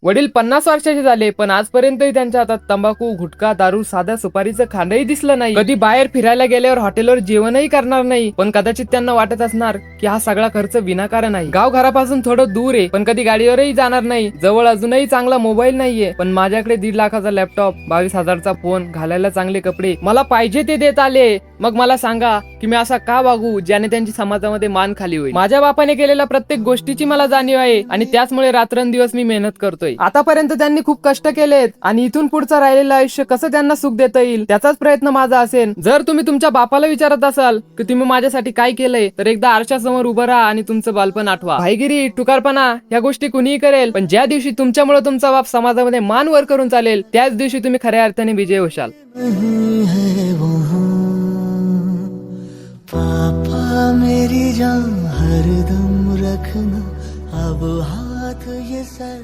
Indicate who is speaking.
Speaker 1: वडील 50 वर्षाचे झाले, पण आजपर्यंतही त्यांच्या हातात तंबाखू, गुटखा, दारू, साध्या सुपारीचं खांडही दिसलं नाही. कधी बाहेर फिरायला गेल्यावर हॉटेलवर जेवणही करणार नाही, पण कदाचित त्यांना वाटत असणार की हा सगळा खर्च विनाकारण आहे. गाव घरापासून थोडं दूर आहे, पण कधी गाडीवरही जाणार नाही. जवळ अजूनही चांगला मोबाईल नाहीये, पण माझ्याकडे 1.5 लाखाचा लॅपटॉप, 22,000चा फोन, घालायला चांगले कपडे, मला पाहिजे ते देत आले. मग मला सांगा की मी असा का वागू ज्याने त्यांची समाजामध्ये मान खाली होईल. माझ्या बापाने केलेल्या प्रत्येक गोष्टीची मला जाणीव आहे आणि त्याचमुळे रात्रंदिवस मी मेहनत करतोय. आतापर्यंत त्यांनी खूप कष्ट केलेत आणि इथून पुढचं राहिलेलं आयुष्य कसं त्यांना सुख देता येईल त्याचाच प्रयत्न माझा असेल. जर तुम्ही तुमच्या बापाला विचारत असाल की तुम्ही माझ्यासाठी काय केलंय, तर एकदा आरशासमोर उभं राहा आणि तुमचं बालपण आठवा. भाईगिरी, टुकारपणा या गोष्टी कुणीही करेल, पण ज्या दिवशी तुमच्यामुळे तुमचा बाप समाजामध्ये मान वर करून चालेल, त्याच दिवशी तुम्ही खऱ्या अर्थाने विजय होशाल. पापा मेरी जान हरदम रखना अब हाथ ये सर